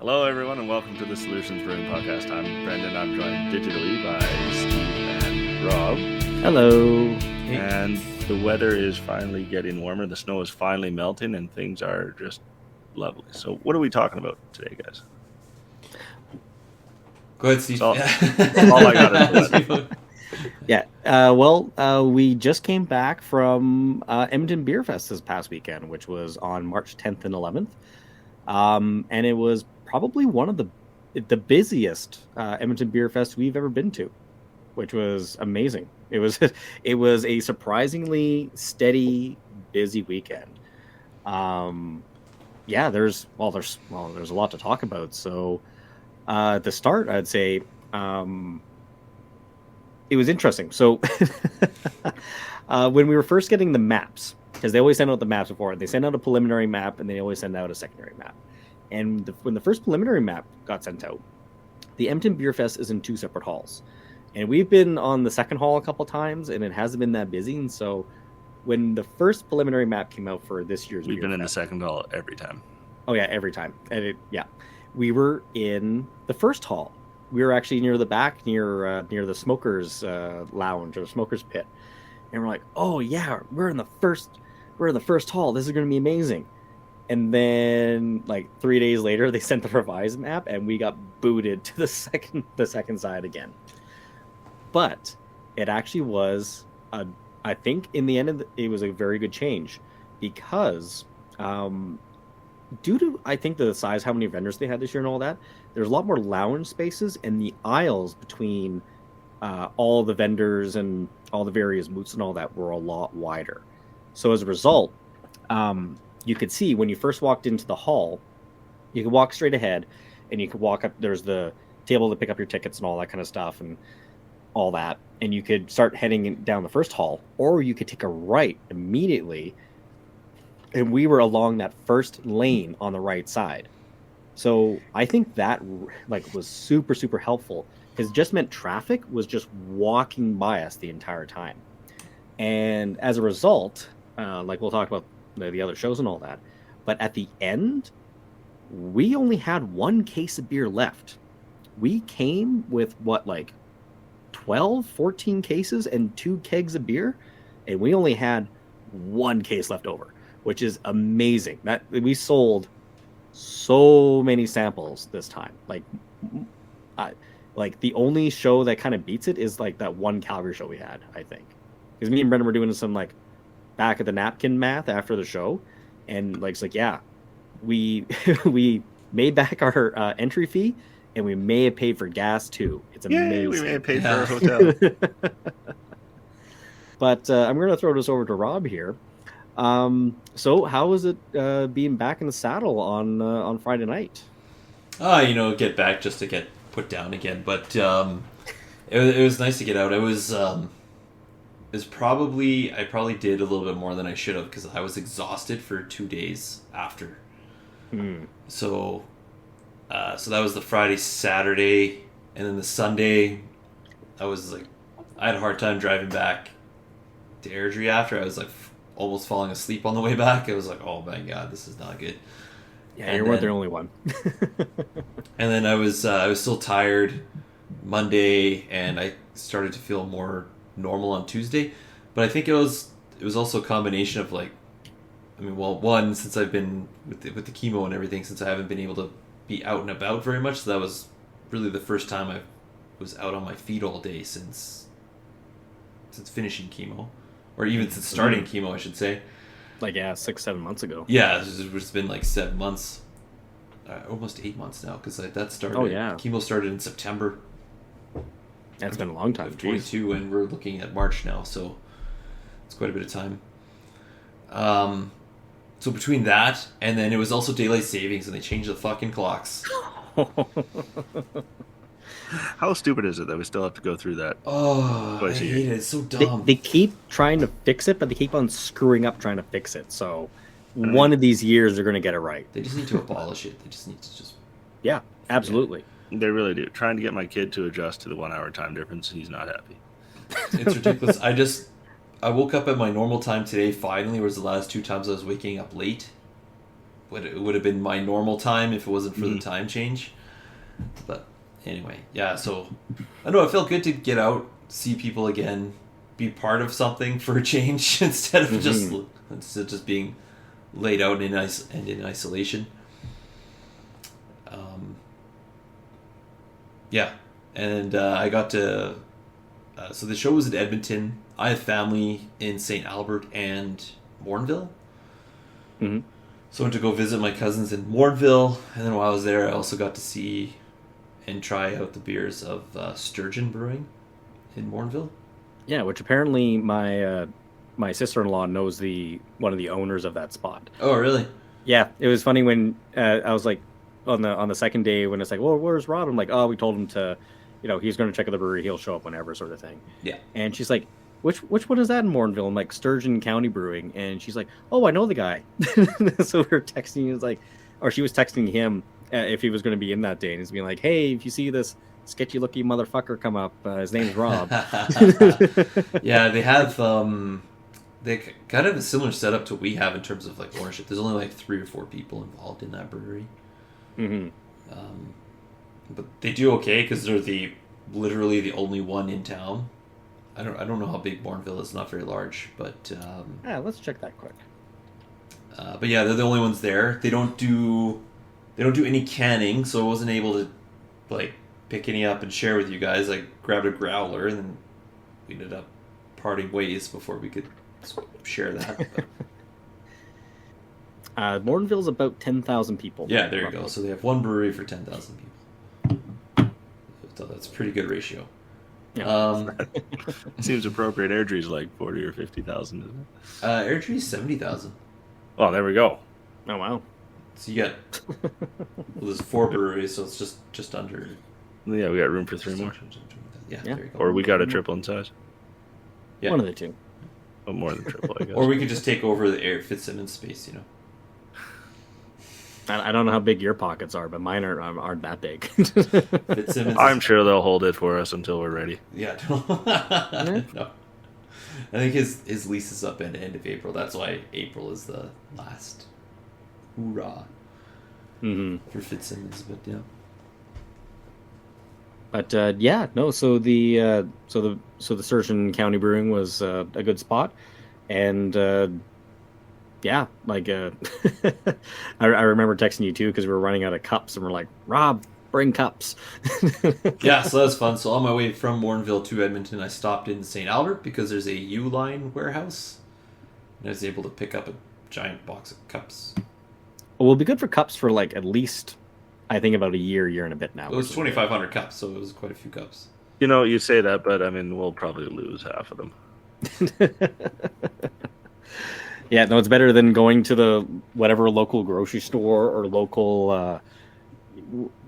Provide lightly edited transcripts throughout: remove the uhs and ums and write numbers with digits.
Hello, everyone, and welcome to the Solutions Brewing Podcast. I'm Brendan. I'm joined digitally by Steve and Rob. Hello. And the weather is finally getting warmer. The snow is finally melting, and things are just lovely. So what are we talking about today, guys? Go ahead, Steve. All I got is the weather. Yeah. We just came back from Edmonton Beerfest this past weekend, which was on March 10th and 11th. And it was probably one of the busiest Edmonton Beerfest we've ever been to, which was amazing. It was a surprisingly steady, busy weekend. There's a lot to talk about. So at the start, I'd say it was interesting. So when we were first getting the maps, because they always send out the maps before, they send out a preliminary map and they always send out a secondary map. And when the first preliminary map got sent out, the Edmonton Beerfest is in two separate halls. And we've been on the second hall a couple times, and it hasn't been that busy. And so when the first preliminary map came out for this year's We've been in Beerfest, the second hall every time. Oh, yeah, every time. And we were in the first hall. We were actually near the back, near the smokers' lounge or the smokers' pit. And we're like, oh, yeah, we're in the first hall. This is going to be amazing. And then, like 3 days later, they sent the revised map, and we got booted to the second side again. But it actually was, I think, in the end, it was a very good change because, due to I think the size, how many vendors they had this year, and all that, there's a lot more lounge spaces, and the aisles between all the vendors and all the various booths and all that were a lot wider. So as a result, you could see when you first walked into the hall, you could walk straight ahead and you could walk up. There's the table to pick up your tickets and all that kind of stuff and all that. And you could start heading down the first hall, or you could take a right immediately. And we were along that first lane on the right side. So I think that was super, super helpful because it just meant traffic was just walking by us the entire time. And as a result, we'll talk about the other shows and all that, but at the end, we only had one case of beer left. We came with 12, 14 cases and 2 kegs of beer, and we only had one case left over, which is amazing. That we sold so many samples this time. The only show that kind of beats it is that one Calgary show we had, I think, because me and Brendan were doing some back at the napkin math after the show, and we we made back our entry fee, and we may have paid for gas too. It's amazing. Yay, we may have paid for our hotel. But I'm going to throw this over to Rob here. So how was it being back in the saddle on Friday night? Get back just to get put down again, but it was nice to get out. I probably did a little bit more than I should have because I was exhausted for 2 days after. So that was the Friday, Saturday, and then the Sunday. I had a hard time driving back to Airdrie after. I was almost falling asleep on the way back. I was like, oh my god, this is not good. Yeah, you weren't the only one. And then I was still tired Monday, and I started to feel more normal on Tuesday, but I think it was also a combination of one, since I've been with the chemo and everything, since I haven't been able to be out and about very much, so that was really the first time I was out on my feet all day since finishing chemo, or even since starting chemo, I should say. 6-7 months ago. Yeah, it's been 7 months, almost 8 months now, because that started. Oh yeah, chemo started in September. That's been a long time. 22, and we're looking at March now, so it's quite a bit of time. So between that, and then it was also daylight savings, and they changed the fucking clocks. How stupid is it that we still have to go through that? Oh, I hate it. It's so dumb. They keep trying to fix it, but they keep on screwing up trying to fix it. So one of these years, they're going to get it right. They just need to abolish it. They just need to just... Yeah, absolutely. They really do. Trying to get my kid to adjust to the 1 hour time difference, he's not happy. It's ridiculous. I woke up at my normal time today, finally, whereas the last 2 times I was waking up late. it would have been my normal time if it wasn't for the time change. But anyway, yeah. So I don't know. It felt good to get out, see people again, be part of something for a change instead of just being laid out in isolation. Yeah, and I got to. So the show was in Edmonton. I have family in St. Albert and Morinville. Mm-hmm. So I went to go visit my cousins in Morinville, and then while I was there, I also got to see and try out the beers of Sturgeon Brewing in Morinville. Yeah, which apparently my sister-in-law knows one of the owners of that spot. Oh, really? Yeah, it was funny when I was like on the second day when it's like, well, where's Rob? I'm like, oh, we told him to, he's going to check out the brewery. He'll show up whenever, sort of thing. Yeah. And she's like, which one is that in Morinville? I'm like, Sturgeon County Brewing. And she's like, oh, I know the guy. So we were texting. She was texting him if he was going to be in that day, and he's being like, hey, if you see this sketchy looking motherfucker come up, his name's Rob. Yeah, they have they kind of a similar setup to we have in terms of like ownership. There's only like 3 or 4 people involved in that brewery. Mm-hmm. But they do okay because they're literally the only one in town. I don't know how big Morinville is. Not very large, but let's check that quick. But yeah, they're the only ones there. They don't do any canning, so I wasn't able to like pick any up and share with you guys. I grabbed a growler, and then we ended up parting ways before we could share that. Morinville's about 10,000 people. Yeah, there you go. So they have one brewery for 10,000 people. So that's a pretty good ratio. Yeah. Seems appropriate. Airdrie's like 40 or 50,000, isn't it? Airdrie's 70,000. Oh, there we go. Oh, wow. So you got there's 4 breweries, so it's just under. Yeah, we got room for 3 more. Yeah, Yeah. there you go. Or we got a triple in size. Yeah. One of the two. Oh, more than triple, I guess. Or we could just take over the Fitzsimmons space, I don't know how big your pockets are, but mine aren't that big. Fitzsimmons. I'm sure they'll hold it for us until we're ready. Yeah. No. I think his lease is up at the end of April. That's why April is the last hoorah for Fitzsimmons. But yeah. But yeah, no. So the Sturgeon County Brewing was a good spot, and yeah, like I remember texting you too because we were running out of cups, and we're like, Rob, bring cups. Yeah, so that was fun. So on my way from Morinville to Edmonton, I stopped in St. Albert because there's a U-Line warehouse, and I was able to pick up a giant box of cups. Well, it'll be good for cups for like at least, I think, about a year and a bit now. It was 2,500 cups, so it was quite a few cups. You say that, but I mean, we'll probably lose half of them. Yeah, no, it's better than going to the whatever local grocery store or local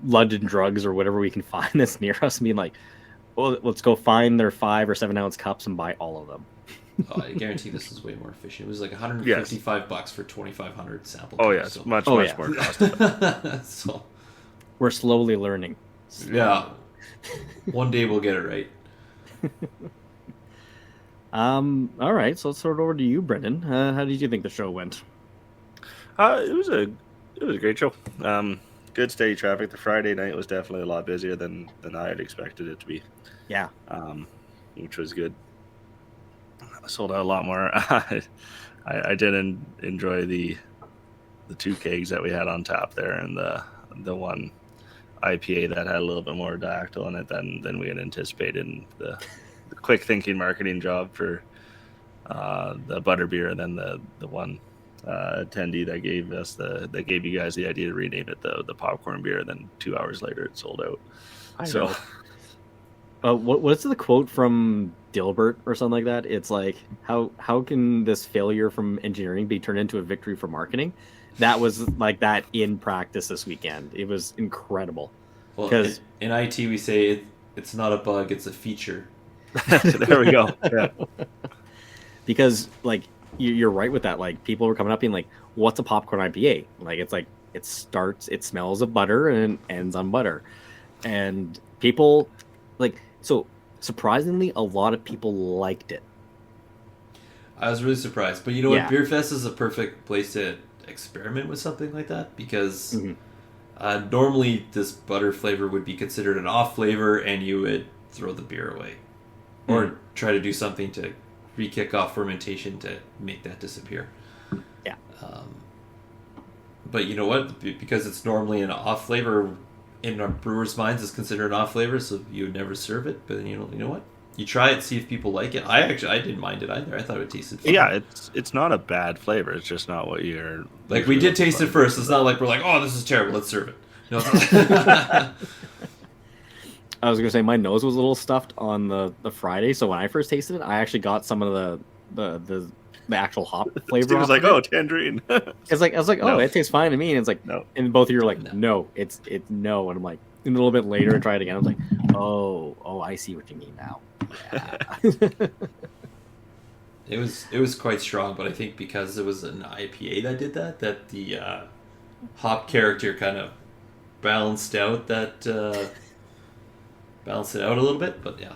London Drugs or whatever we can find that's near us and being like, well, let's go find their 5 or 7 ounce cups and buy all of them. Oh, I guarantee this is way more efficient. It was like $155 for 2,500 samples. Oh, yeah, it's much more cost. So we're slowly learning. Yeah. One day we'll get it right. All right, so let's throw it over to you, Brendan. How did you think the show went? It was a great show. Good steady traffic. The Friday night was definitely a lot busier than I had expected it to be. Yeah. Which was good. I sold out a lot more. I did enjoy the 2 kegs that we had on tap there, and the one IPA that had a little bit more dactyl in it than we had anticipated. And the quick thinking marketing job for the butterbeer, and then the one attendee that gave you guys the idea to rename it the popcorn beer. Then 2 hours later, it sold out. What's the quote from Dilbert or something like that? It's like, how can this failure from engineering be turned into a victory for marketing? That was like that in practice this weekend. It was incredible. Well, in IT we say it's not a bug, it's a feature. There we go. Yeah. Because like you're right with that. Like people were coming up being like, "What's a popcorn IPA?" Like it's like it smells of butter and ends on butter, and people like so. Surprisingly, a lot of people liked it. I was really surprised, but you know what? Beerfest is a perfect place to experiment with something like that, because Mm-hmm. Normally this butter flavor would be considered an off flavor, and you would throw the beer away, or try to do something to re-kick off fermentation to make that disappear. Yeah. But you know what? Because it's normally an off flavor, in our brewers' minds, it's considered an off flavor, so you would never serve it. But you know what? You try it, see if people like it. I didn't mind it either. I thought it tasted fine. Yeah, it's not a bad flavor. It's just not what you're like. We did taste it first. It's not like we're like, oh, this is terrible. Let's serve it. No. I was gonna say my nose was a little stuffed on the Friday, so when I first tasted it, I actually got some of the actual hop flavor. Steve was like, "Oh, tangerine." It's like I was like, "Oh, No. it tastes fine to me." And it's like, No. And both of you are like, "No, it's no." And I'm like, a little bit later, and try it again. I was like, "Oh, I see what you mean now." Yeah. It was quite strong, but I think because it was an IPA that did that the hop character kind of balanced it out a little bit. But Yeah,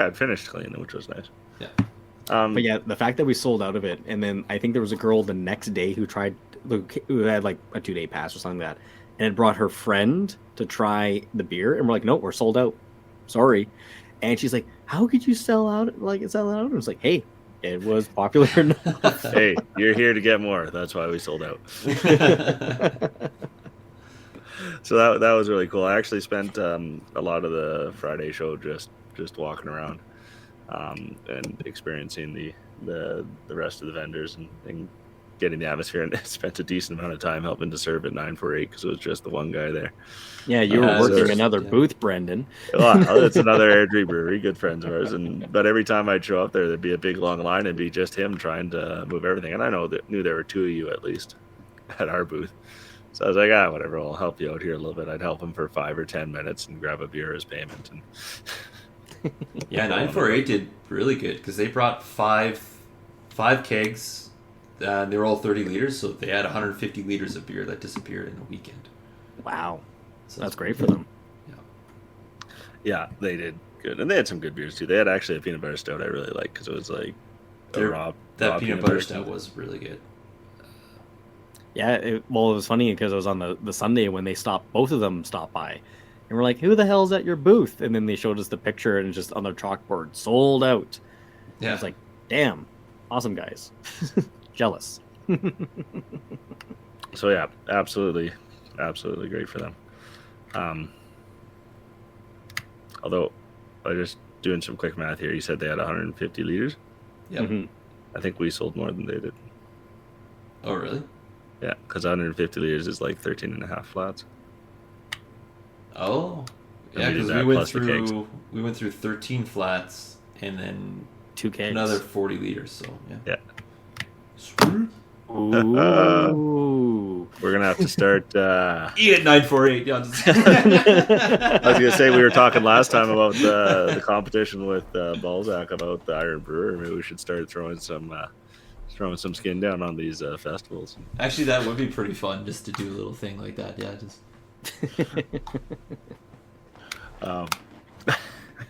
it finished clean, which was nice. Yeah. But yeah, the fact that we sold out of it, and then I think there was a girl the next day who had like a 2-day pass or something like that, and had brought her friend to try the beer, and we're like, "No, we're sold out. Sorry." And she's like, "How could you sell out? And it's like, "Hey, it was popular enough." Hey, you're here to get more. That's why we sold out. So that was really cool. I actually spent a lot of the Friday show just walking around and experiencing the rest of the vendors and getting the atmosphere, and spent a decent amount of time helping to serve at 948 because it was just the one guy there. Yeah, you were working another booth, Brendan. Well, it's another Airdrie brewery, good friends of ours, but every time I'd show up there, there'd be a big long line and be just him trying to move everything. And I knew there were 2 of you at least at our booth. So I was like, whatever, I'll help you out here a little bit. I'd help him for 5 or 10 minutes and grab a beer as payment. And Yeah, 948 did really good because they brought five kegs. They were all 30 liters, so they had 150 liters of beer that disappeared in a weekend. Wow, So that's great for them. Yeah, they did good. And they had some good beers too. They had actually a peanut butter stout I really liked because it was like that peanut butter stout was really good. Yeah, it was funny because it was on the Sunday when both of them stopped by. And we're like, "Who the hell's at your booth?" And then they showed us the picture, and just on their chalkboard, "Sold out." Yeah. I was like, "Damn, awesome guys." Jealous. So yeah, absolutely great for them. Although, I just doing some quick math here. You said they had 150 liters. Yeah. Mm-hmm. I think we sold more than they did. Oh, really? Yeah, because 150 liters is like 13 and a half flats. Oh. And Yeah, we did because that plus the kegs. we went through 13 flats and then 2 kegs. another 40 liters. So Yeah. Sweet. Ooh. We're gonna have to start. Eat at 948. Yeah, I was gonna say we were talking last time about the competition with Balzac about the Iron Brewer. Maybe we should start throwing some skin down on these festivals. Actually, that would be pretty fun just to do a little thing like that. Yeah, just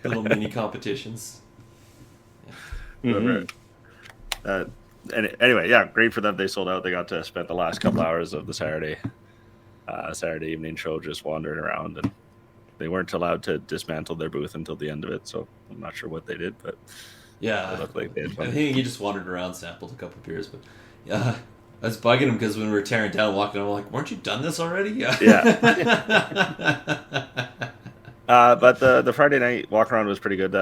little mini competitions. Mhm. And anyway, yeah, great for them. They sold out. They got to spend the last couple hours of the Saturday evening show just wandering around, and they weren't allowed to dismantle their booth until the end of it. So I'm not sure what they did, but Yeah, it looked like they had fun. I think he just wandered around, sampled a couple of beers, but yeah, I was bugging him because when we were tearing down, walking, I'm like, "Weren't you done this already?" Yeah. But the Friday night walk around was pretty good.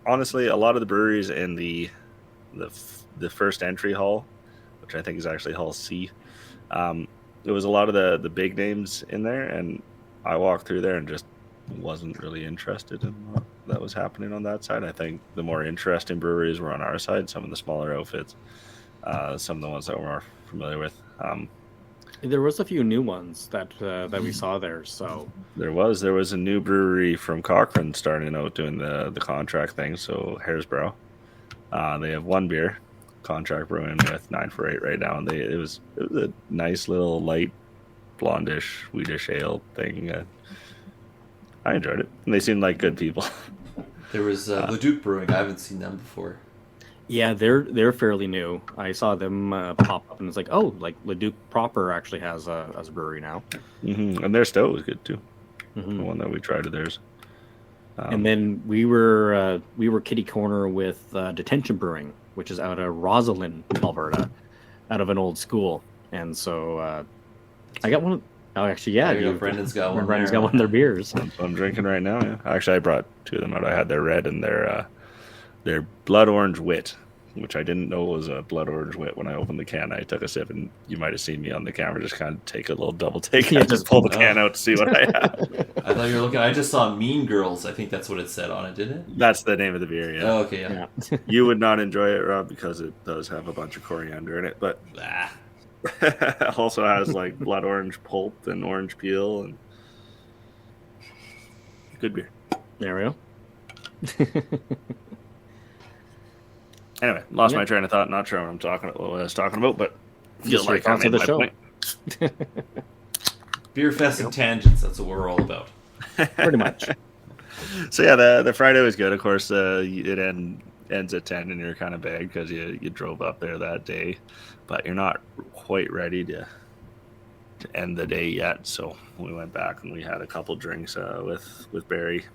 Honestly, a lot of the breweries in the first entry hall, which I think is actually Hall C, there was a lot of the big names in there, and I walked through there and just wasn't really interested in what that was happening on that side. I think the more interesting breweries were on our side, some of the smaller outfits, some of the ones that we're more familiar with. There was a few new ones that we saw there. So There was a new brewery from Cochrane starting out doing the contract thing. So Hairsborough, they have one beer, contract brewing with 948 right now, and it was a nice little light blondish wheatish ale thing. I enjoyed it, and they seemed like good people. There was Leduc Brewing. I haven't seen them before. Yeah, they're fairly new. I saw them pop up, and it's like, oh, like Leduc proper actually has a brewery now. And their stout was good too. Mm-hmm. The one that we tried of theirs. And then we were kitty corner with Detention Brewing, which is out of Rosalyn, Alberta, out of an old school. And so I got one. Oh, actually, yeah. Brendan's got one. Brendan's got one of their beers. That's what I'm drinking right now. Yeah. Actually, I brought two of them out. I had their red and their blood orange wit, which I didn't know was a blood orange wit when I opened the can. I took a sip, and you might have seen me on the camera just kind of take a little double take and just pull the can out to see what I have. I thought you were looking. I just saw Mean Girls. I think that's what it said on it, didn't it? That's the name of the beer. Yeah. Oh, okay. Yeah. You would not enjoy it, Rob, because it does have a bunch of coriander in it, but it also has like blood orange pulp and orange peel and good beer. There we go. Anyway, lost my train of thought. Not sure what I was talking about, but feel like I made my point. Beerfest and tangents. That's what we're all about. Pretty much. So yeah, the Friday was good. Of course, it ends at 10, and you're kind of bagged because you drove up there that day, but you're not quite ready to end the day yet. So we went back and we had a couple drinks with Barry,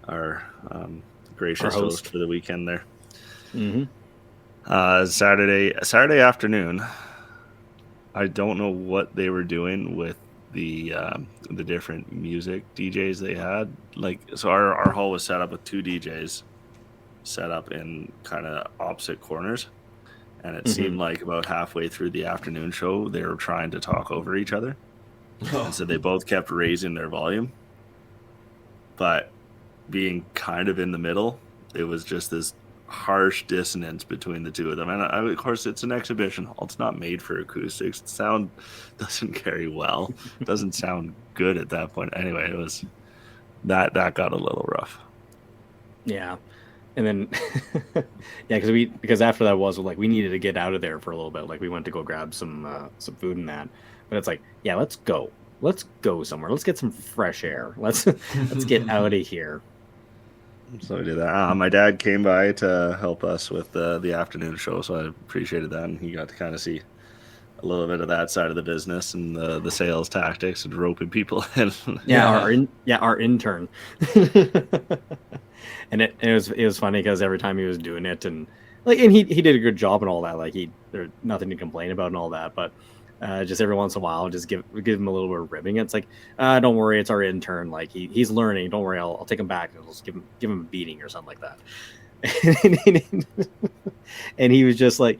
our gracious host for the weekend there. Mm-hmm. Saturday afternoon, I don't know what they were doing with the different music DJs they had. Like, so our hall was set up with two DJs set up in kind of opposite corners, and it seemed like about halfway through the afternoon show they were trying to talk over each other. And so they both kept raising their volume, but being kind of in the middle, it was just this harsh dissonance between the two of them. And of course, it's an exhibition hall. It's not made for acoustics. The sound doesn't carry well. It doesn't sound good at that point. Anyway, it was that got a little rough. Yeah. And then because after that was like we needed to get out of there for a little bit. Like we went to go grab some food and that. But it's like, yeah, let's go somewhere. Let's get some fresh air. Let's get out of here. So we did that. My dad came by to help us with the afternoon show, so I appreciated that, and he got to kind of see a little bit of that side of the business and the sales tactics and roping people in. Our intern. And it was funny because every time he was doing it, and he did a good job and all that. Like there's nothing to complain about and all that, but. Just every once in a while, just give him a little bit of ribbing. It's like, don't worry, it's our intern. Like he's learning. Don't worry, I'll take him back and I'll just give him a beating or something like that. And he was just like,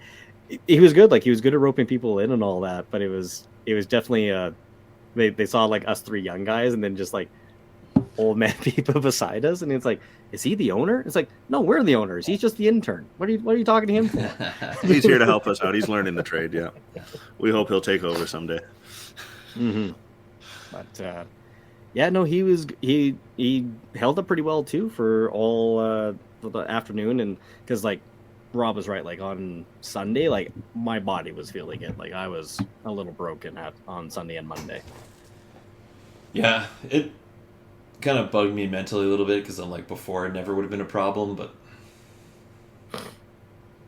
he was good. Like he was good at roping people in and all that. But it was definitely they saw like us three young guys and then just like old man people beside us, and it's like, is he the owner? It's like, no, we're the owners. He's just the intern. What are you talking to him for? He's here to help us out. He's learning the trade. Yeah, we hope he'll take over someday. Mm-hmm. But he held up pretty well too for all the afternoon, and because like Rob was right, like on Sunday, like my body was feeling it. Like I was a little broken on Sunday and Monday. Yeah, it kind of bugged me mentally a little bit because I'm like, before it never would have been a problem, but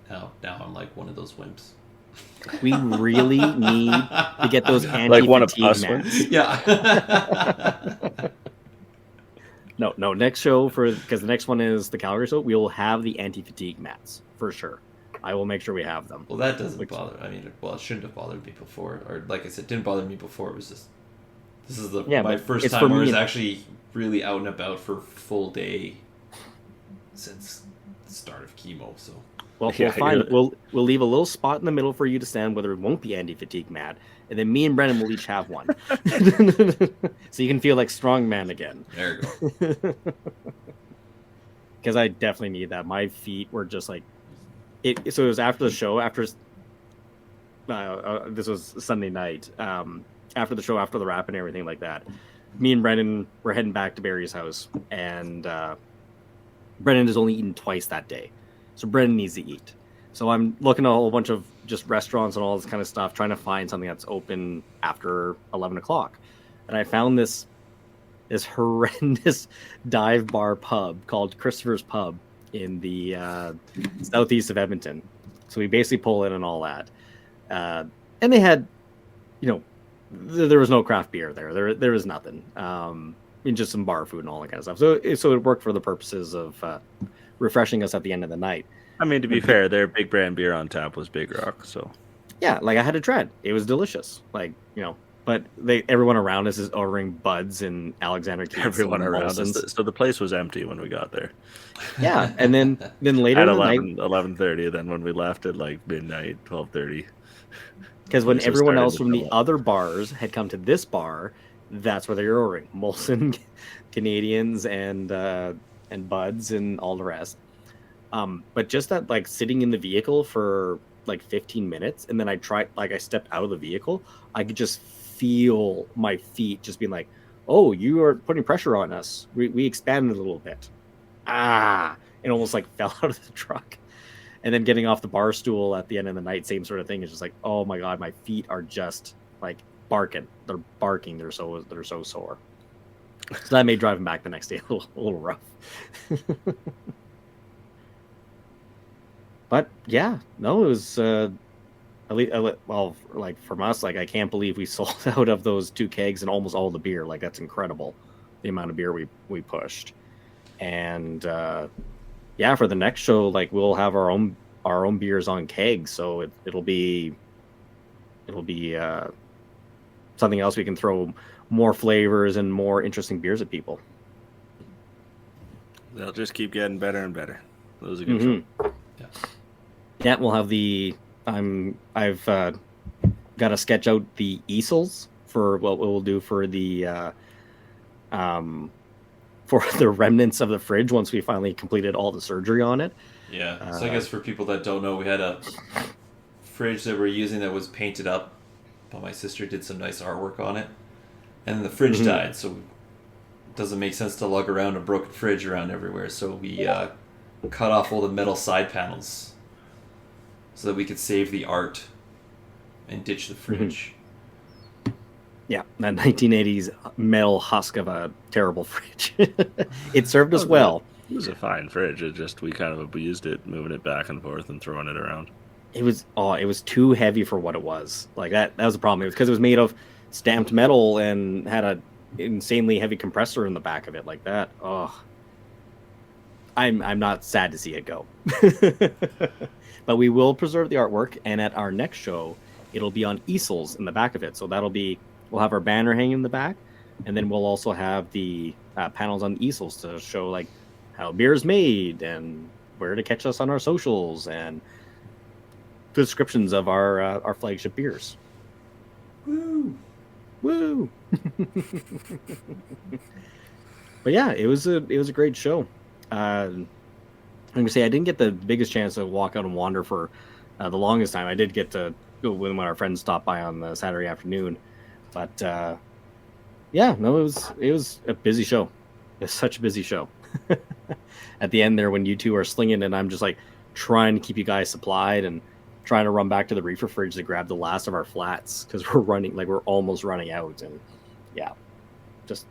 now I'm like one of those wimps. We really need to get those anti-fatigue mats. Yeah. No. Next show because the next one is the Calgary show. We will have the anti-fatigue mats for sure. I will make sure we have them. Well, that doesn't bother. I mean, it shouldn't have bothered me before, or like I said, it didn't bother me before. It was just this is my first time where I was actually really out and about for full day since the start of chemo. So we'll find we'll leave a little spot in the middle for you to stand, whether it won't be anti-fatigue mat, and then me and Brennan will each have one, so you can feel like strongman again. There you go. Because I definitely need that. My feet were just like it. So it was after the show. This was Sunday night. After the show, after the wrap and everything like that. Me and Brendan were heading back to Barry's house, and Brendan has only eaten twice that day, so Brendan needs to eat. So I'm looking at a whole bunch of just restaurants and all this kind of stuff, trying to find something that's open after 11 o'clock. And I found this horrendous dive bar pub called Christopher's Pub in the southeast of Edmonton. So we basically pull in and all that. And they had, there was no craft beer there. There was nothing. Just some bar food and all that kind of stuff. So it worked for the purposes of refreshing us at the end of the night. I mean, to be fair, their big brand beer on tap was Big Rock, so yeah, like I had to try it. It was delicious. Like, but everyone around us is ordering Buds and Alexander Keith's. Everyone around us. So the place was empty when we got there. Yeah, and then later at in the night, 11:30. Then when we left at like midnight, 12:30. Because when everyone else from the other bars had come to this bar, that's where they were ordering Molson, Canadians, and Buds and all the rest. But just that, like, sitting in the vehicle for like 15 minutes, and then I stepped out of the vehicle, I could just feel my feet just being like, "Oh, you are putting pressure on us. We expanded a little bit." And almost like fell out of the truck. And then getting off the bar stool at the end of the night, same sort of thing. It's just like, oh my god, my feet are just like barking. They're barking. They're so sore. So that made driving back the next day a little rough. But yeah, no, it was at least, well, like from us, like I can't believe we sold out of those 2 kegs and almost all the beer. Like that's incredible, the amount of beer we pushed. And yeah, for the next show, like we'll have our own beers on kegs, so it'll be something else we can throw more flavors and more interesting beers at people. They'll just keep getting better and better. That was a good show. Yeah, we'll have I've got to sketch out the easels for what we'll do for the remnants of the fridge once we finally completed all the surgery on it. Yeah, so I guess for people that don't know, we had a fridge that we're using that was painted up, but my sister did some nice artwork on it, and then the fridge died, so it doesn't make sense to lug around a broken fridge around everywhere, so we cut off all the metal side panels so that we could save the art and ditch the fridge. Yeah, that 1980s metal husk of a terrible fridge. It served us well. It was a fine fridge. We kind of abused it, moving it back and forth and throwing it around. It was too heavy for what it was. Like that was the problem. It was because it was made of stamped metal and had a insanely heavy compressor in the back of it like that. Oh, I'm not sad to see it go. But we will preserve the artwork, and at our next show, it'll be on easels in the back of it. So we'll have our banner hanging in the back, and then we'll also have the panels on the easels to show like how beer is made and where to catch us on our socials and descriptions of our flagship beers. Woo! But yeah, it was a great show. I'm gonna say I didn't get the biggest chance to walk out and wander for the longest time. I did get to go when our friends stopped by on the Saturday afternoon, but yeah, no, it was a busy show. It's such a busy show. At the end there, when you two are slinging, and I'm just like trying to keep you guys supplied and trying to run back to the reefer fridge to grab the last of our flats because we're almost running out, and yeah, just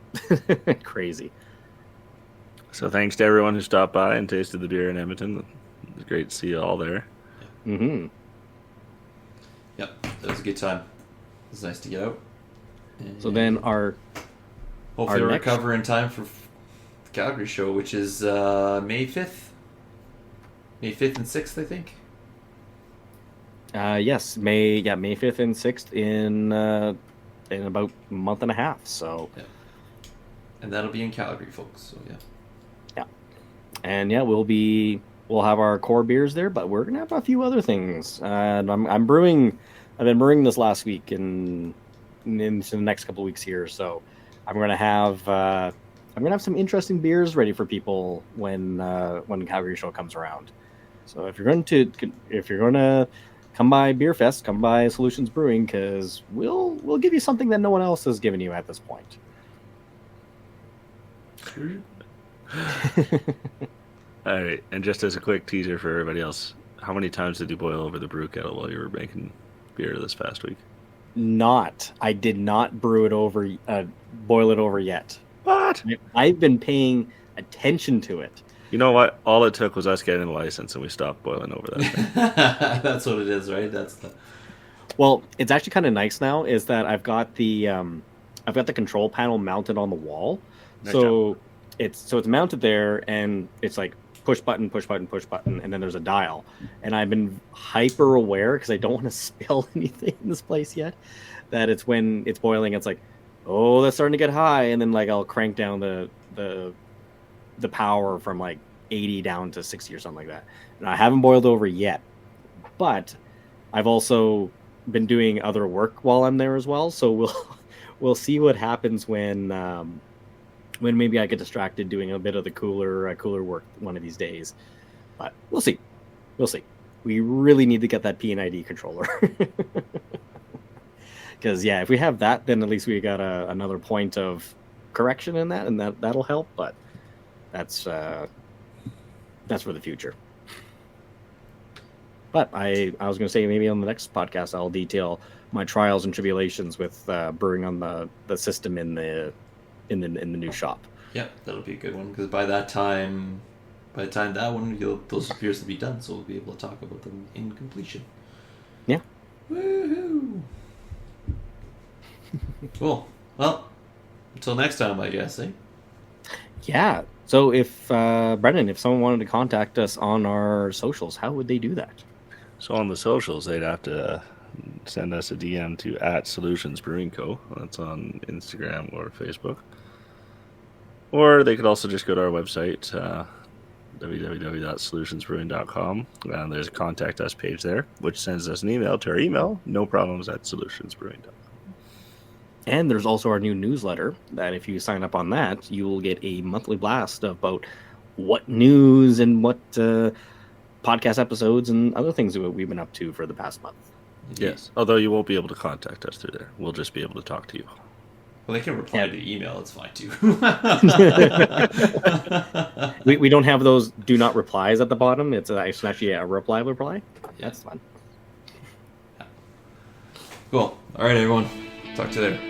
crazy. So thanks to everyone who stopped by and tasted the beer in Edmonton. It was great to see you all there. Mm-hmm. Yep, that was a good time. It was nice to get out. And so then hopefully we'll recover in time for the Calgary show, which is May 5th. May 5th and 6th, I think. Yes, May 5th and 6th in about a month and a half. So, yeah. And that'll be in Calgary, folks. So yeah. And yeah, we'll have our core beers there, but we're gonna have a few other things. And I've been brewing this last week and into the next couple of weeks here. So I'm gonna have some interesting beers ready for people when the Calgary show comes around. So if you're going to come by Beerfest, come by Solutions Brewing, because we'll give you something that no one else has given you at this point. All right, and just as a quick teaser for everybody else, how many times did you boil over the brew kettle while you were making beer this past week? I did not boil it over yet. What? I've been paying attention to it. You know what? All it took was us getting a license, and we stopped boiling over that thing. That's what it is, right? That's the. Well, it's actually kind of nice now. Is that I've got the control panel mounted on the wall, Nice so it's mounted there, and it's like push button, push button, push button, and then there's a dial. And I've been hyper aware because I don't want to spill anything in this place yet. That it's when it's boiling, it's like, oh, that's starting to get high, and then like I'll crank down the power from like 80 down to 60 or something like that. And I haven't boiled over yet, but I've also been doing other work while I'm there as well. So we'll see what happens when maybe I get distracted doing a bit of the cooler work one of these days. But we'll see. We really need to get that P&ID controller. Because if we have that, then at least we got another point of correction in that, and that'll help. But that's for the future. But I was going to say maybe on the next podcast I'll detail my trials and tribulations with brewing on the system in the new shop. Yeah, that'll be a good one because by the time that one, those beers will be done, so we'll be able to talk about them in completion. Yeah. Woohoo! Cool. Well, until next time, I guess, eh? Yeah. So if Brendan, if someone wanted to contact us on our socials, how would they do that? So on the socials, they'd have to send us a DM to @Solutions Brewing Co. That's on Instagram or Facebook. Or they could also just go to our website, www.solutionsbrewing.com. And there's a contact us page there, which sends us an email to our email, noproblems@solutionsbrewing.com. And there's also our new newsletter that if you sign up on that, you will get a monthly blast about what news and what podcast episodes and other things that we've been up to for the past month. Yes, although you won't be able to contact us through there. We'll just be able to talk to you. Well, they can reply to email. It's fine, too. we don't have those do not replies at the bottom. It's actually a reply. Yeah. That's fun. Cool. All right, everyone. Talk to you later.